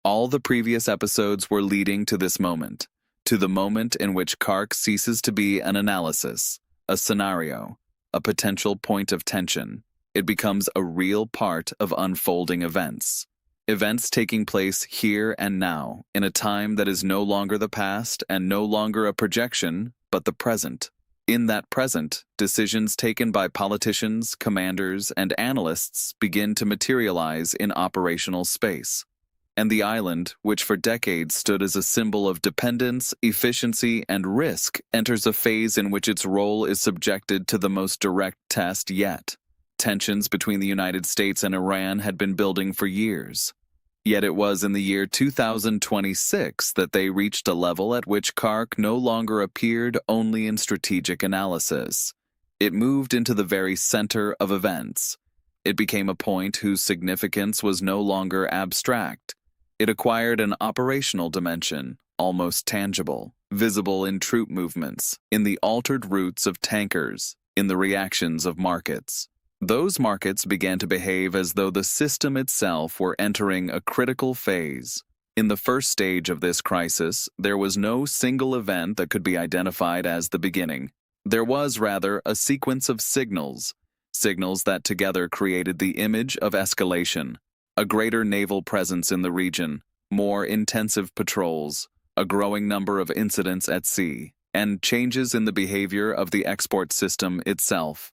All the previous episodes were leading to this moment, to the moment in which Khark ceases to be an analysis, a scenario, a potential point of tension. It becomes a real part of unfolding events. Events taking place here and now, in a time that is no longer the past and no longer a projection, but the present. In that present, decisions taken by politicians, commanders, and analysts begin to materialize in operational space. And the island, which for decades stood as a symbol of dependence, efficiency, and risk, enters a phase in which its role is subjected to the most direct test yet. Tensions between the United States and Iran had been building for years. Yet it was in the year 2026 that they reached a level at which Khark no longer appeared only in strategic analysis. It moved into the very center of events. It became a point whose significance was no longer abstract. It acquired an operational dimension, almost tangible, visible in troop movements, in the altered routes of tankers, in the reactions of markets. Those markets began to behave as though the system itself were entering a critical phase. In the first stage of this crisis, there was no single event that could be identified as the beginning. There was, rather, a sequence of signals that together created the image of escalation, a greater naval presence in the region, more intensive patrols, a growing number of incidents at sea, and changes in the behavior of the export system itself.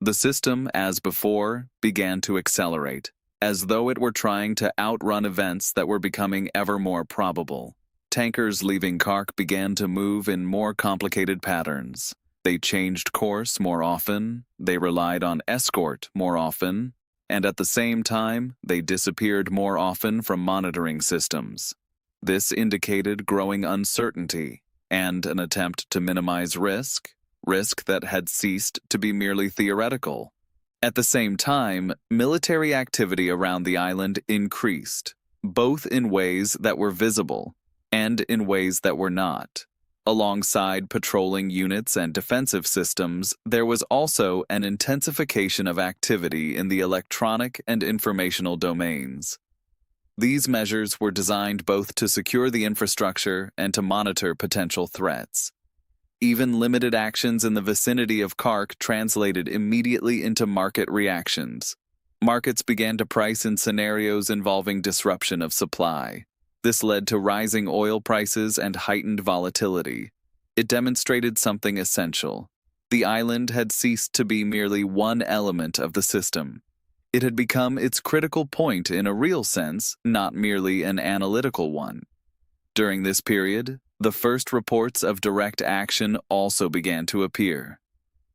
The system, as before, began to accelerate, as though it were trying to outrun events that were becoming ever more probable. Tankers leaving Khark began to move in more complicated patterns. They changed course more often, they relied on escort more often, and at the same time, they disappeared more often from monitoring systems. This indicated growing uncertainty and an attempt to minimize risk that had ceased to be merely theoretical. At the same time, military activity around the island increased, both in ways that were visible and in ways that were not. Alongside patrolling units and defensive systems, there was also an intensification of activity in the electronic and informational domains. These measures were designed both to secure the infrastructure and to monitor potential threats. Even limited actions in the vicinity of Khark translated immediately into market reactions. Markets began to price in scenarios involving disruption of supply. This led to rising oil prices and heightened volatility. It demonstrated something essential. The island had ceased to be merely one element of the system. It had become its critical point in a real sense, not merely an analytical one. During this period, the first reports of direct action also began to appear.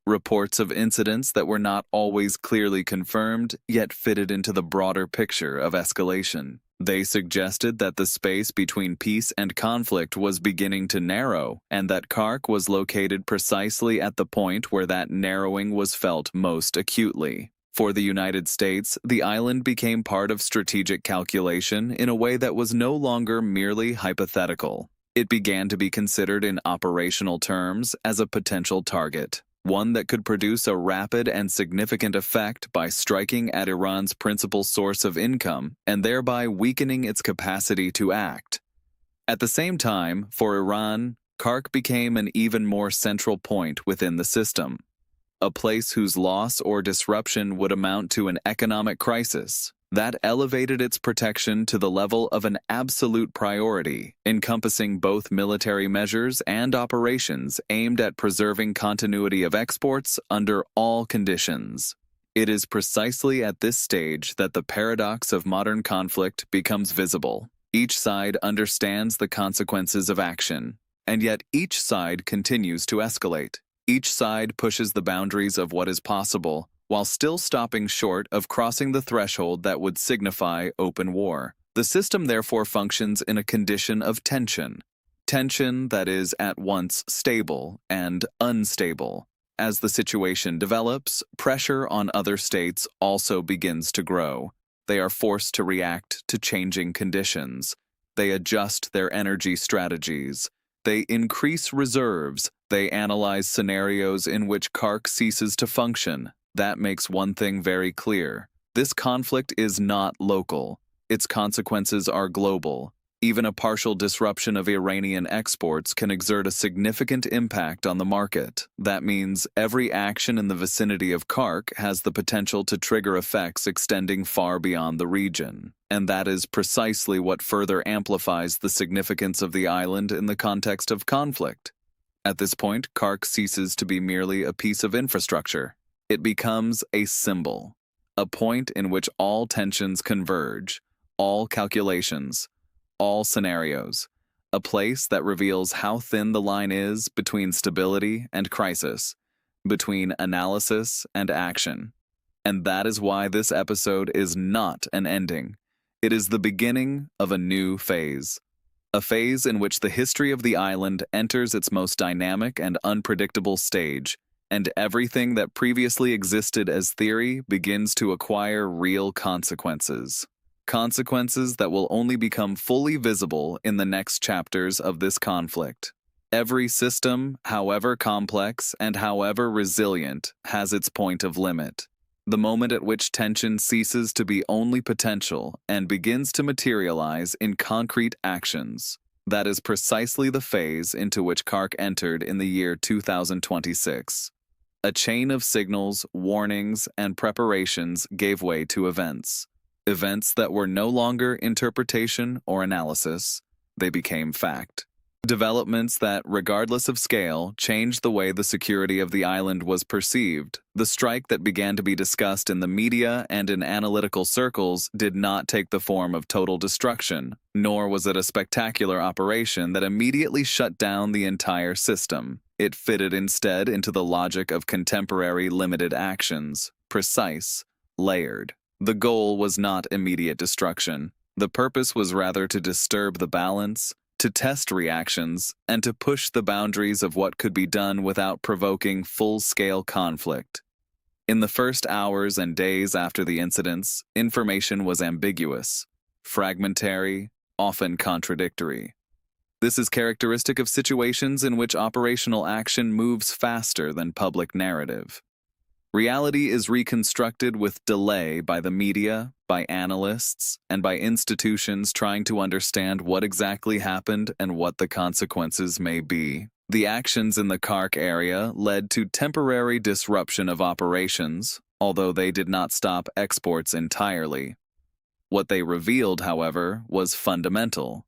Reports of incidents that were not always clearly confirmed, yet fitted into the broader picture of escalation. They suggested that the space between peace and conflict was beginning to narrow, and that Khark was located precisely at the point where that narrowing was felt most acutely. For the United States, the island became part of strategic calculation in a way that was no longer merely hypothetical. It began to be considered in operational terms as a potential target, one that could produce a rapid and significant effect by striking at Iran's principal source of income and thereby weakening its capacity to act. At the same time, for Iran, Khark became an even more central point within the system, a place whose loss or disruption would amount to an economic crisis. That elevated its protection to the level of an absolute priority, encompassing both military measures and operations aimed at preserving continuity of exports under all conditions. It is precisely at this stage that the paradox of modern conflict becomes visible. Each side understands the consequences of action, and yet each side continues to escalate. Each side pushes the boundaries of what is possible, while still stopping short of crossing the threshold that would signify open war. The system therefore functions in a condition of tension that is at once stable and unstable. As the situation develops, pressure on other states also begins to grow. They are forced to react to changing conditions. They adjust their energy strategies. They increase reserves. They analyze scenarios in which Khark ceases to function. That makes one thing very clear. This conflict is not local. Its consequences are global. Even a partial disruption of Iranian exports can exert a significant impact on the market. That means every action in the vicinity of Khark has the potential to trigger effects extending far beyond the region. And that is precisely what further amplifies the significance of the island in the context of conflict. At this point, Khark ceases to be merely a piece of infrastructure. It becomes a symbol, a point in which all tensions converge, all calculations, all scenarios, a place that reveals how thin the line is between stability and crisis, between analysis and action. And that is why this episode is not an ending. It is the beginning of a new phase. A phase in which the history of the island enters its most dynamic and unpredictable stage, and everything that previously existed as theory begins to acquire real consequences. Consequences that will only become fully visible in the next chapters of this conflict. Every system, however complex and however resilient, has its point of limit. The moment at which tension ceases to be only potential and begins to materialize in concrete actions. That is precisely the phase into which Khark entered in the year 2026. A chain of signals, warnings, and preparations gave way to events. Events that were no longer interpretation or analysis, they became fact. Developments that, regardless of scale, changed the way the security of the island was perceived. The strike that began to be discussed in the media and in analytical circles did not take the form of total destruction, nor was it a spectacular operation that immediately shut down the entire system. It fitted instead into the logic of contemporary limited actions, precise, layered. The goal was not immediate destruction. The purpose was rather to disturb the balance, to test reactions, and to push the boundaries of what could be done without provoking full-scale conflict. In the first hours and days after the incidents, information was ambiguous, fragmentary, often contradictory. This is characteristic of situations in which operational action moves faster than public narrative. Reality is reconstructed with delay by the media, by analysts, and by institutions trying to understand what exactly happened and what the consequences may be. The actions in the Khark area led to temporary disruption of operations, although they did not stop exports entirely. What they revealed, however, was fundamental.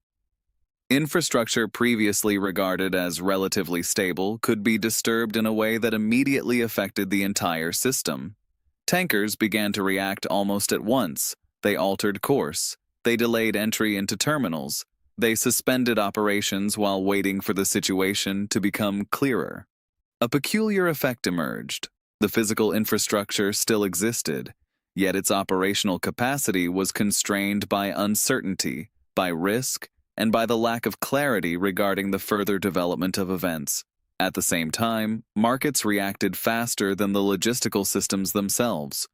Infrastructure previously regarded as relatively stable could be disturbed in a way that immediately affected the entire system. Tankers began to react almost at once. They altered course. They delayed entry into terminals. They suspended operations while waiting for the situation to become clearer. A peculiar effect emerged. The physical infrastructure still existed, yet its operational capacity was constrained by uncertainty, by risk, and by the lack of clarity regarding the further development of events. At the same time, markets reacted faster than the logistical systems themselves.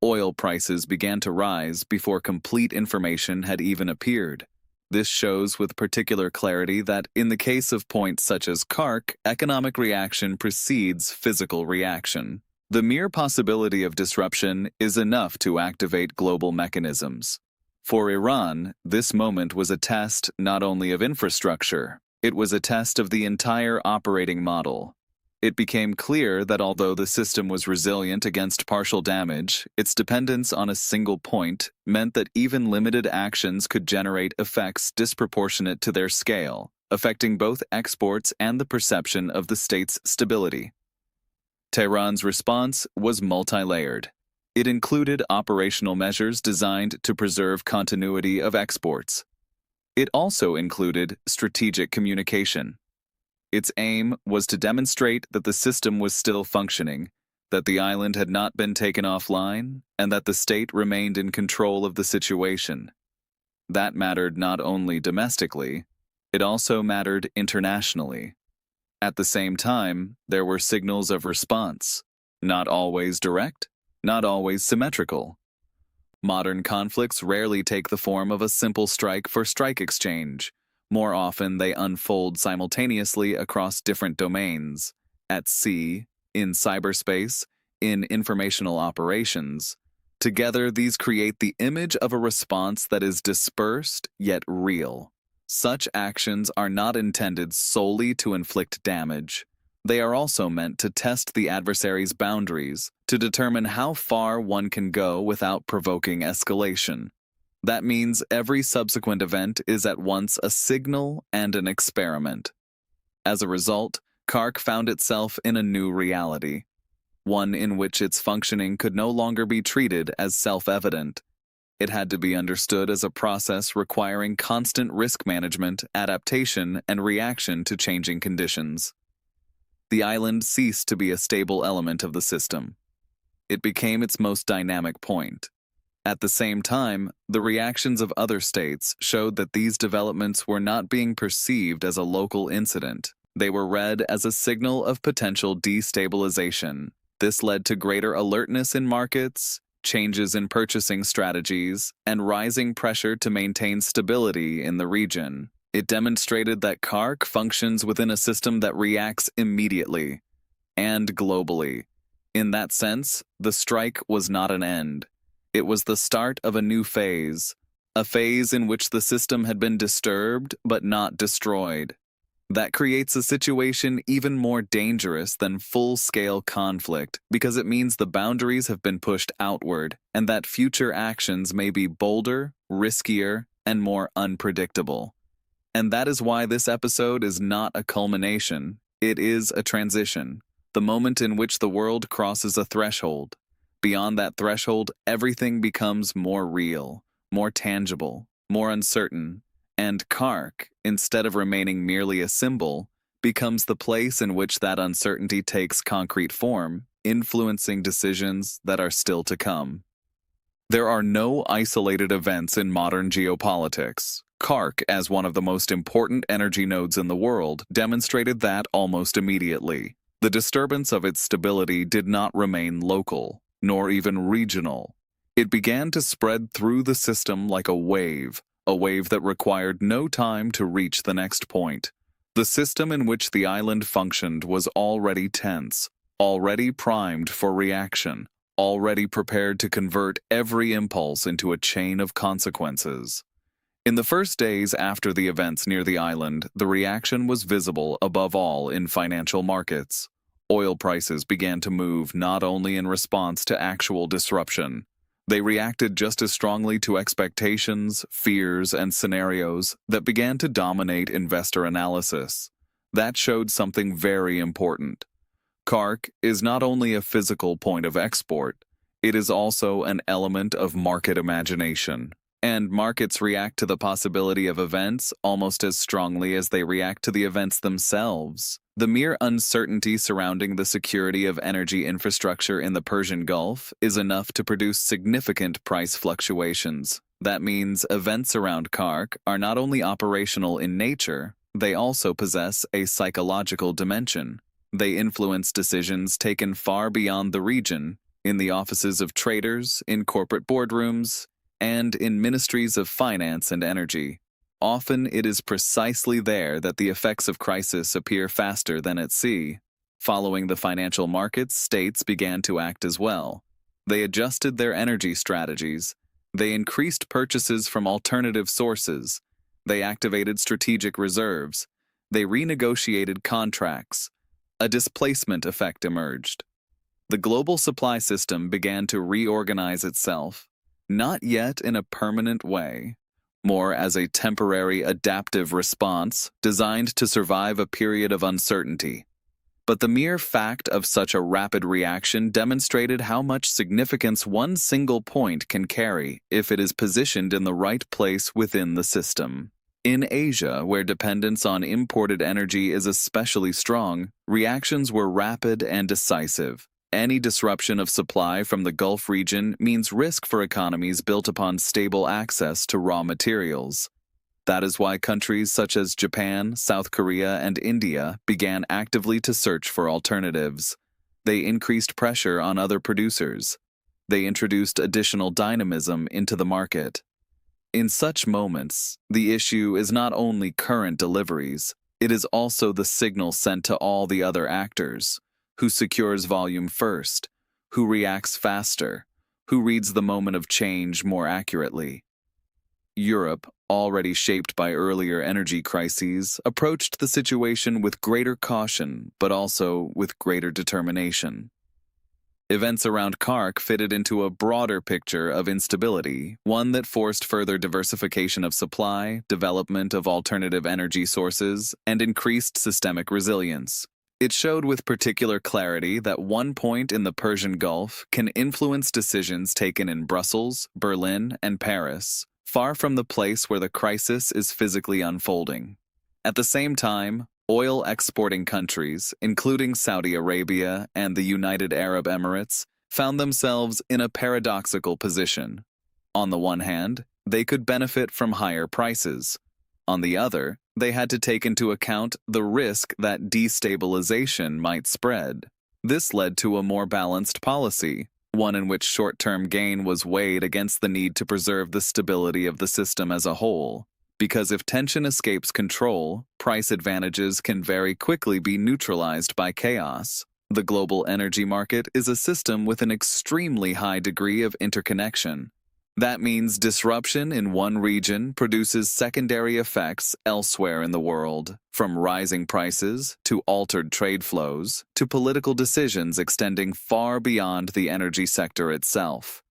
Oil prices began to rise before complete information had even appeared. This shows with particular clarity that, in the case of points such as Khark, economic reaction precedes physical reaction. The mere possibility of disruption is enough to activate global mechanisms. For Iran, this moment was a test not only of infrastructure, it was a test of the entire operating model. It became clear that although the system was resilient against partial damage, its dependence on a single point meant that even limited actions could generate effects disproportionate to their scale, affecting both exports and the perception of the state's stability. Tehran's response was multi-layered. It included operational measures designed to preserve continuity of exports. It also included strategic communication. Its aim was to demonstrate that the system was still functioning, that the island had not been taken offline, and that the state remained in control of the situation. That mattered not only domestically, it also mattered internationally. At the same time, there were signals of response, not always direct, not always symmetrical. Modern conflicts rarely take the form of a simple strike-for-strike exchange. More often, they unfold simultaneously across different domains, at sea, in cyberspace, in informational operations. Together, these create the image of a response that is dispersed yet real. Such actions are not intended solely to inflict damage. They are also meant to test the adversary's boundaries, to determine how far one can go without provoking escalation. That means every subsequent event is at once a signal and an experiment. As a result, Khark found itself in a new reality, one in which its functioning could no longer be treated as self-evident. It had to be understood as a process requiring constant risk management, adaptation, and reaction to changing conditions. The island ceased to be a stable element of the system. It became its most dynamic point. At the same time, the reactions of other states showed that these developments were not being perceived as a local incident. They were read as a signal of potential destabilization. This led to greater alertness in markets, changes in purchasing strategies, and rising pressure to maintain stability in the region. It demonstrated that Khark functions within a system that reacts immediately and globally. In that sense, the strike was not an end. It was the start of a new phase, a phase in which the system had been disturbed but not destroyed. That creates a situation even more dangerous than full-scale conflict because it means the boundaries have been pushed outward and that future actions may be bolder, riskier, and more unpredictable. And that is why this episode is not a culmination, it is a transition, the moment in which the world crosses a threshold. Beyond that threshold, everything becomes more real, more tangible, more uncertain, and Khark, instead of remaining merely a symbol, becomes the place in which that uncertainty takes concrete form, influencing decisions that are still to come. There are no isolated events in modern geopolitics. Khark, as one of the most important energy nodes in the world, demonstrated that almost immediately. The disturbance of its stability did not remain local, nor even regional. It began to spread through the system like a wave that required no time to reach the next point. The system in which the island functioned was already tense, already primed for reaction, already prepared to convert every impulse into a chain of consequences. In the first days after the events near the island, the reaction was visible above all in financial markets. Oil prices began to move not only in response to actual disruption. They reacted just as strongly to expectations, fears, and scenarios that began to dominate investor analysis. That showed something very important. Khark is not only a physical point of export, it is also an element of market imagination. And markets react to the possibility of events almost as strongly as they react to the events themselves. The mere uncertainty surrounding the security of energy infrastructure in the Persian Gulf is enough to produce significant price fluctuations. That means events around Khark are not only operational in nature, they also possess a psychological dimension. They influence decisions taken far beyond the region, in the offices of traders, in corporate boardrooms, and in ministries of finance and energy. Often it is precisely there that the effects of crisis appear faster than at sea. Following the financial markets, states began to act as well. They adjusted their energy strategies. They increased purchases from alternative sources. They activated strategic reserves. They renegotiated contracts. A displacement effect emerged. The global supply system began to reorganize itself, not yet in a permanent way, more as a temporary adaptive response designed to survive a period of uncertainty. But the mere fact of such a rapid reaction demonstrated how much significance one single point can carry if it is positioned in the right place within the system. In Asia, where dependence on imported energy is especially strong, reactions were rapid and decisive. Any disruption of supply from the Gulf region means risk for economies built upon stable access to raw materials. That is why countries such as Japan, South Korea, and India began actively to search for alternatives. They increased pressure on other producers. They introduced additional dynamism into the market. In such moments, the issue is not only current deliveries, it is also the signal sent to all the other actors. Who secures volume first? Who reacts faster? Who reads the moment of change more accurately? Europe, already shaped by earlier energy crises, approached the situation with greater caution, but also with greater determination. Events around Khark fitted into a broader picture of instability, one that forced further diversification of supply, development of alternative energy sources, and increased systemic resilience. It showed with particular clarity that one point in the Persian Gulf can influence decisions taken in Brussels, Berlin, and Paris, far from the place where the crisis is physically unfolding. At the same time, oil exporting countries, including Saudi Arabia and the United Arab Emirates, found themselves in a paradoxical position. On the one hand, they could benefit from higher prices. On the other, they had to take into account the risk that destabilization might spread. This led to a more balanced policy, one in which short-term gain was weighed against the need to preserve the stability of the system as a whole. Because if tension escapes control, price advantages can very quickly be neutralized by chaos. The global energy market is a system with an extremely high degree of interconnection. That means disruption in one region produces secondary effects elsewhere in the world, from rising prices to altered trade flows to political decisions extending far beyond the energy sector itself.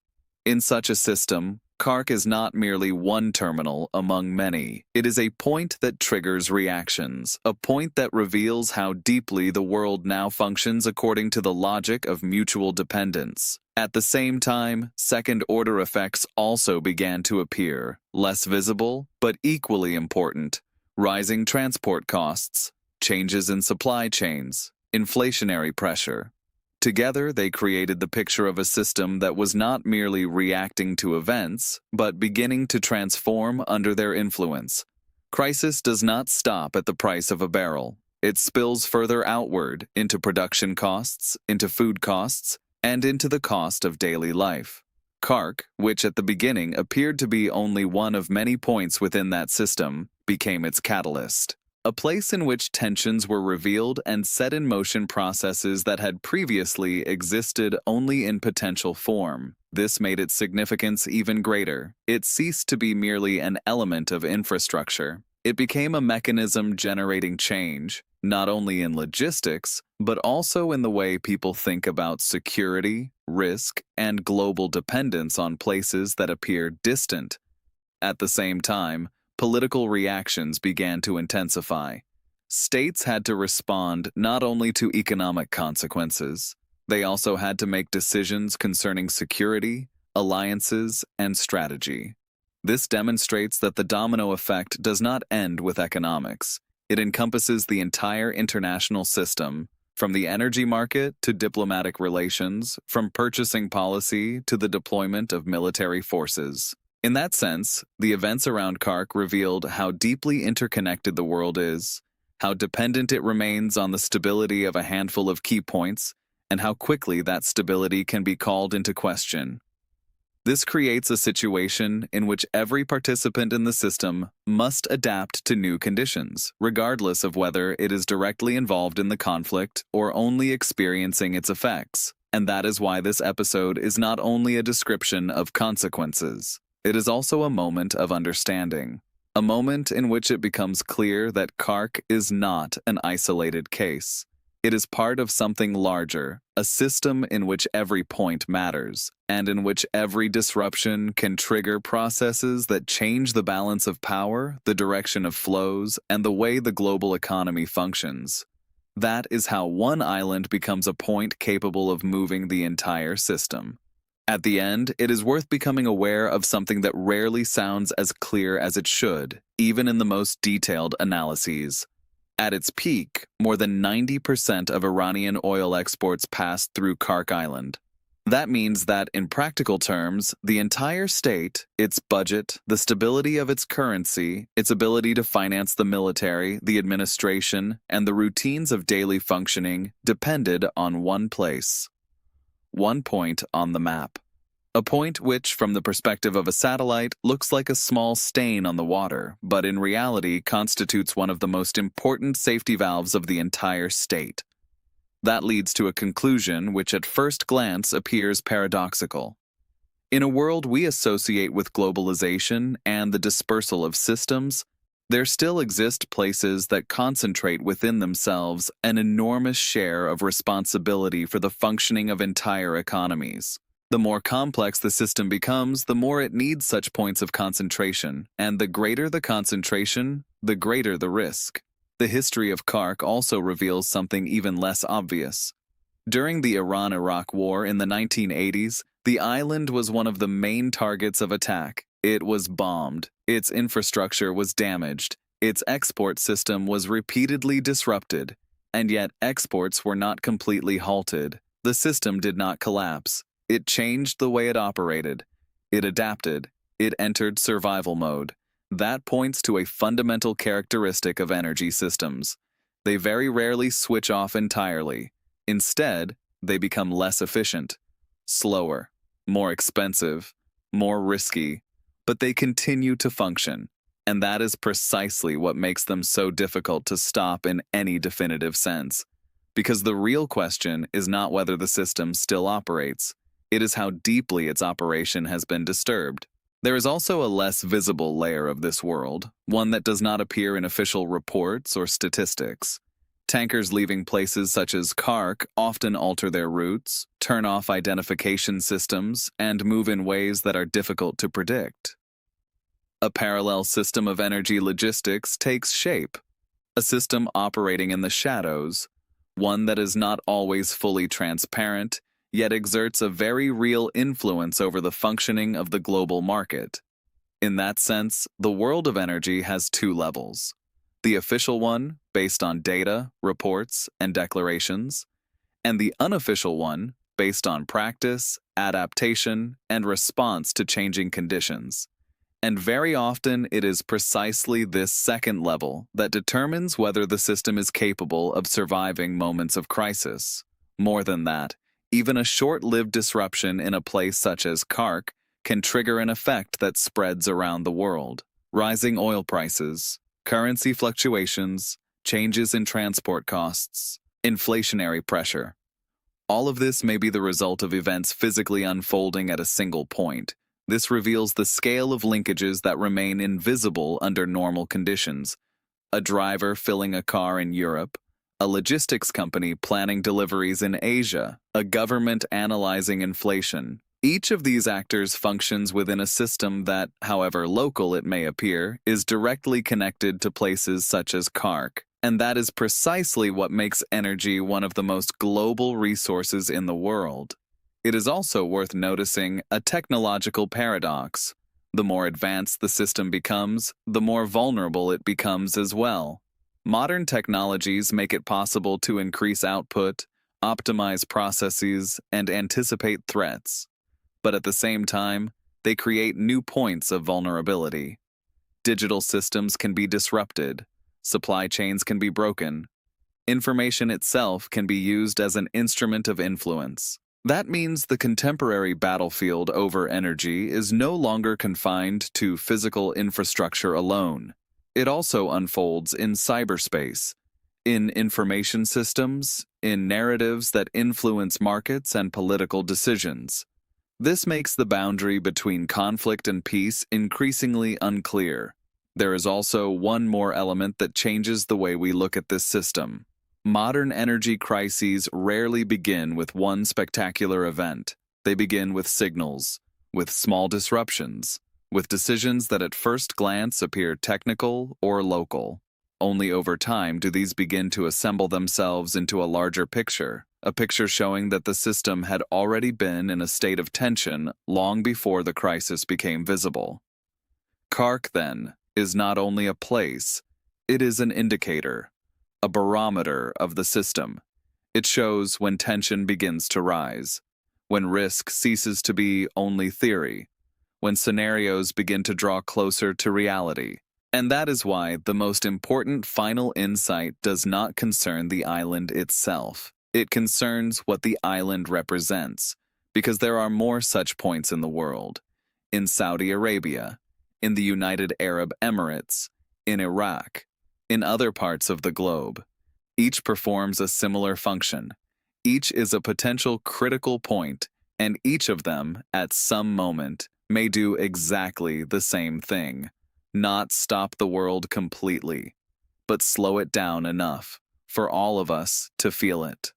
In such a system, Khark is not merely one terminal among many. It is a point that triggers reactions, a point that reveals how deeply the world now functions according to the logic of mutual dependence. At the same time, second-order effects also began to appear, less visible, but equally important. Rising transport costs, changes in supply chains, inflationary pressure. Together, they created the picture of a system that was not merely reacting to events, but beginning to transform under their influence. Crisis does not stop at the price of a barrel. It spills further outward into production costs, into food costs, and into the cost of daily life. Khark, which at the beginning appeared to be only one of many points within that system, became its catalyst. A place in which tensions were revealed and set in motion processes that had previously existed only in potential form. This made its significance even greater. It ceased to be merely an element of infrastructure. It became a mechanism generating change, not only in logistics, but also in the way people think about security, risk, and global dependence on places that appear distant. At the same time, political reactions began to intensify. States had to respond not only to economic consequences, they also had to make decisions concerning security, alliances, and strategy. This demonstrates that the domino effect does not end with economics. It encompasses the entire international system, from the energy market to diplomatic relations, from purchasing policy to the deployment of military forces. In that sense, the events around Khark revealed how deeply interconnected the world is, how dependent it remains on the stability of a handful of key points, and how quickly that stability can be called into question. This creates a situation in which every participant in the system must adapt to new conditions, regardless of whether it is directly involved in the conflict or only experiencing its effects. And that is why this episode is not only a description of consequences. It is also a moment of understanding, a moment in which it becomes clear that Khark is not an isolated case. It is part of something larger, a system in which every point matters, and in which every disruption can trigger processes that change the balance of power, the direction of flows, and the way the global economy functions. That is how one island becomes a point capable of moving the entire system. At the end, it is worth becoming aware of something that rarely sounds as clear as it should, even in the most detailed analyses. At its peak, more than 90% of Iranian oil exports passed through Khark Island. That means that, in practical terms, the entire state, its budget, the stability of its currency, its ability to finance the military, the administration, and the routines of daily functioning depended on one place. One point on the map. A point which, from the perspective of a satellite, looks like a small stain on the water, but in reality constitutes one of the most important safety valves of the entire state. That leads to a conclusion which at first glance appears paradoxical. In a world we associate with globalization and the dispersal of systems, there still exist places that concentrate within themselves an enormous share of responsibility for the functioning of entire economies. The more complex the system becomes, the more it needs such points of concentration, and the greater the concentration, the greater the risk. The history of Khark also reveals something even less obvious. During the Iran-Iraq War in the 1980s, the island was one of the main targets of attack. It was bombed, its infrastructure was damaged, its export system was repeatedly disrupted, and yet exports were not completely halted. The system did not collapse. It changed the way it operated. It adapted. It entered survival mode. That points to a fundamental characteristic of energy systems. They very rarely switch off entirely. Instead, they become less efficient, slower, more expensive, more risky, but they continue to function, and that is precisely what makes them so difficult to stop in any definitive sense. Because the real question is not whether the system still operates, it is how deeply its operation has been disturbed. There is also a less visible layer of this world, one that does not appear in official reports or statistics. Tankers leaving places such as Khark often alter their routes, turn off identification systems, and move in ways that are difficult to predict. A parallel system of energy logistics takes shape, a system operating in the shadows, one that is not always fully transparent, yet exerts a very real influence over the functioning of the global market. In that sense, the world of energy has two levels. The official one, based on data, reports, and declarations, and the unofficial one, based on practice, adaptation, and response to changing conditions. And very often it is precisely this second level that determines whether the system is capable of surviving moments of crisis. More than that, even a short-lived disruption in a place such as Khark can trigger an effect that spreads around the world. Rising oil prices, currency fluctuations, changes in transport costs, inflationary pressure. All of this may be the result of events physically unfolding at a single point. This reveals the scale of linkages that remain invisible under normal conditions. A driver filling a car in Europe, a logistics company planning deliveries in Asia, a government analyzing inflation. Each of these actors functions within a system that, however local it may appear, is directly connected to places such as Khark. And that is precisely what makes energy one of the most global resources in the world. It is also worth noticing a technological paradox. The more advanced the system becomes, the more vulnerable it becomes as well. Modern technologies make it possible to increase output, optimize processes, and anticipate threats. But at the same time, they create new points of vulnerability. Digital systems can be disrupted, supply chains can be broken, information itself can be used as an instrument of influence. That means the contemporary battlefield over energy is no longer confined to physical infrastructure alone. It also unfolds in cyberspace, in information systems, in narratives that influence markets and political decisions. This makes the boundary between conflict and peace increasingly unclear. There is also one more element that changes the way we look at this system. Modern energy crises rarely begin with one spectacular event. They begin with signals, with small disruptions, with decisions that at first glance appear technical or local. Only over time do these begin to assemble themselves into a larger picture, a picture showing that the system had already been in a state of tension long before the crisis became visible. Khark, then, is not only a place, it is an indicator, a barometer of the system. It shows when tension begins to rise, when risk ceases to be only theory, when scenarios begin to draw closer to reality. And that is why the most important final insight does not concern the island itself. It concerns what the island represents, because there are more such points in the world. In Saudi Arabia, in the United Arab Emirates, in Iraq, in other parts of the globe. Each performs a similar function. Each is a potential critical point And each of them, at some moment, may do exactly the same thing. Not stop the world completely, but slow it down enough for all of us to feel it.